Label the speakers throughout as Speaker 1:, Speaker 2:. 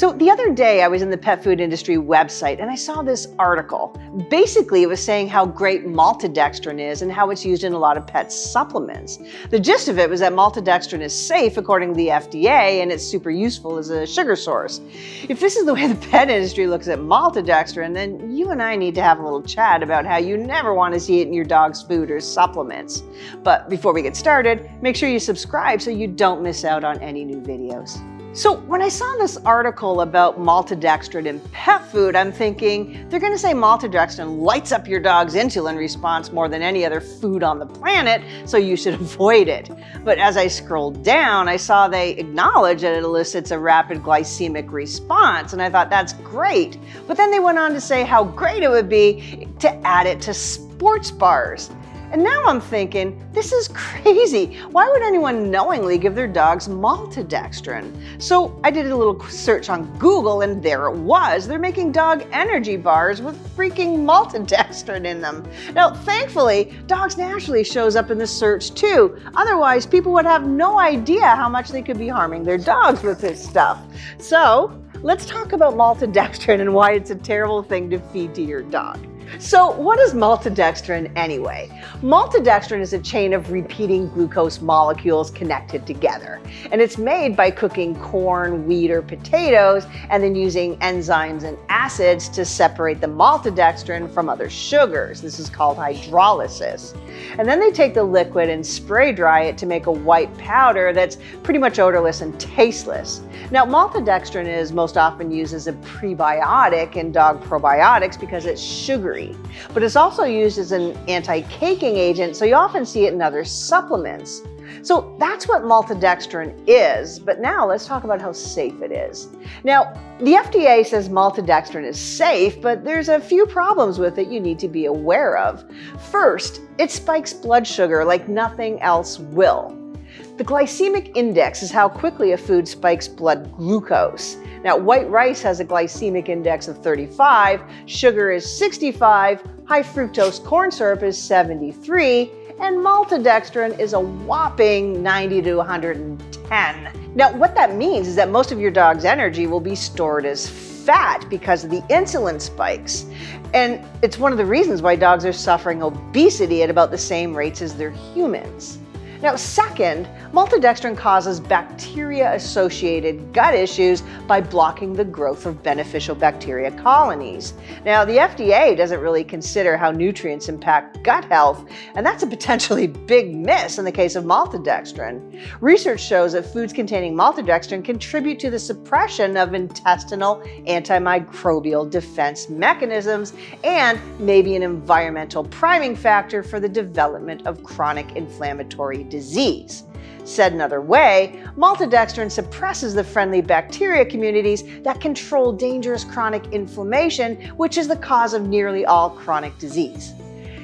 Speaker 1: So the other day I was in the pet food industry website and I saw this article. Basically, it was saying how great maltodextrin is and how it's used in a lot of pet supplements. The gist of it was that maltodextrin is safe according to the FDA and it's super useful as a sugar source. If this is the way the pet industry looks at maltodextrin, then you and I need to have a little chat about how you never want to see it in your dog's food or supplements. But before we get started, make sure you subscribe so you don't miss out on any new videos. So when I saw this article about maltodextrin in pet food, I'm thinking they're going to say maltodextrin lights up your dog's insulin response more than any other food on the planet, so you should avoid it. But as I scrolled down, I saw they acknowledge that it elicits a rapid glycemic response, and I thought that's great. But then they went on to say how great it would be to add it to sports bars. And now I'm thinking, this is crazy. Why would anyone knowingly give their dogs maltodextrin? So I did a little search on Google and there it was. They're making dog energy bars with freaking maltodextrin in them. Now, thankfully, dogs naturally shows up in the search too. Otherwise, people would have no idea how much they could be harming their dogs with this stuff. So let's talk about maltodextrin and why it's a terrible thing to feed to your dog. So what is maltodextrin anyway? Maltodextrin is a chain of repeating glucose molecules connected together. And it's made by cooking corn, wheat, or potatoes, and then using enzymes and acids to separate the maltodextrin from other sugars. This is called hydrolysis. And then they take the liquid and spray dry it to make a white powder that's pretty much odorless and tasteless. Now, maltodextrin is most often used as a prebiotic in dog probiotics because it's sugary. But it's also used as an anti-caking agent, so you often see it in other supplements. So that's what maltodextrin is, but now let's talk about how safe it is. Now, the FDA says maltodextrin is safe, but there's a few problems with it you need to be aware of. First, it spikes blood sugar like nothing else will. The glycemic index is how quickly a food spikes blood glucose. Now, white rice has a glycemic index of 35, sugar is 65, high fructose corn syrup is 73, and maltodextrin is a whopping 90 to 110. Now, what that means is that most of your dog's energy will be stored as fat because of the insulin spikes. And it's one of the reasons why dogs are suffering obesity at about the same rates as their humans. Now, second, maltodextrin causes bacteria-associated gut issues by blocking the growth of beneficial bacteria colonies. Now, the FDA doesn't really consider how nutrients impact gut health, and that's a potentially big miss in the case of maltodextrin. Research shows that foods containing maltodextrin contribute to the suppression of intestinal antimicrobial defense mechanisms and may be an environmental priming factor for the development of chronic inflammatory disease. Said another way, maltodextrin suppresses the friendly bacteria communities that control dangerous chronic inflammation, which is the cause of nearly all chronic disease.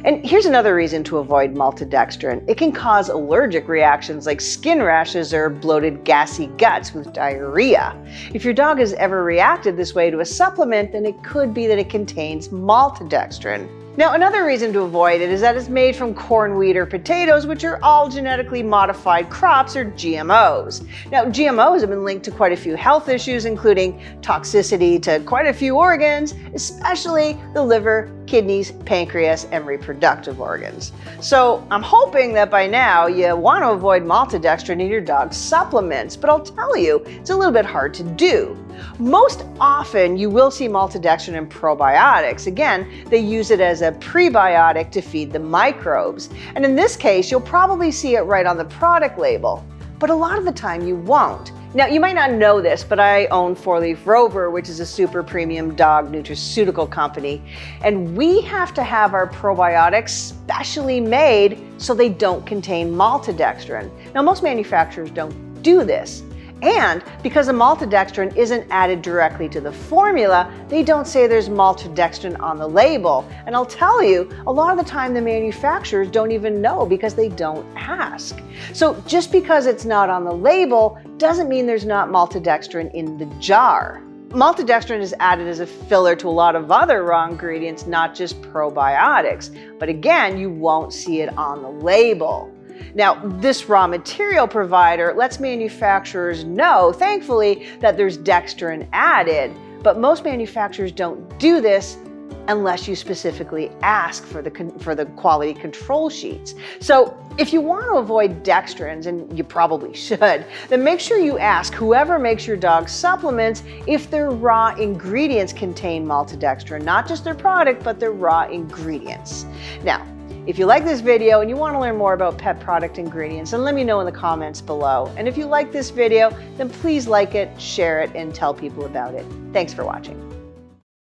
Speaker 1: And here's another reason to avoid maltodextrin. It can cause allergic reactions like skin rashes or bloated, gassy guts with diarrhea. If your dog has ever reacted this way to a supplement, then it could be that it contains maltodextrin. Now, another reason to avoid it is that it's made from corn, wheat, or potatoes, which are all genetically modified crops or GMOs. Now, GMOs have been linked to quite a few health issues, including toxicity to quite a few organs, especially the liver, kidneys, pancreas, and reproductive organs. So I'm hoping that by now you want to avoid maltodextrin in your dog's supplements, but I'll tell you, it's a little bit hard to do. Most often you will see maltodextrin in probiotics. Again, they use it as a prebiotic to feed the microbes. And in this case, you'll probably see it right on the product label, but a lot of the time you won't. Now, you might not know this, but I own 4-Leaf Rover, which is a super premium dog nutraceutical company, and we have to have our probiotics specially made so they don't contain maltodextrin. Now, most manufacturers don't do this. And because the maltodextrin isn't added directly to the formula, they don't say there's maltodextrin on the label. And I'll tell you, a lot of the time the manufacturers don't even know because they don't ask. So just because it's not on the label doesn't mean there's not maltodextrin in the jar. Maltodextrin is added as a filler to a lot of other raw ingredients, not just probiotics. But again, you won't see it on the label. Now, this raw material provider lets manufacturers know, thankfully, that there's dextrin added, but most manufacturers don't do this unless you specifically ask for the quality control sheets. So if you want to avoid dextrins, and you probably should, then make sure you ask whoever makes your dog's supplements if their raw ingredients contain maltodextrin, not just their product, but their raw ingredients. Now, if you like this video and you want to learn more about pet product ingredients, then let me know in the comments below. And if you like this video, then please like it, share it, and tell people about it. Thanks for watching.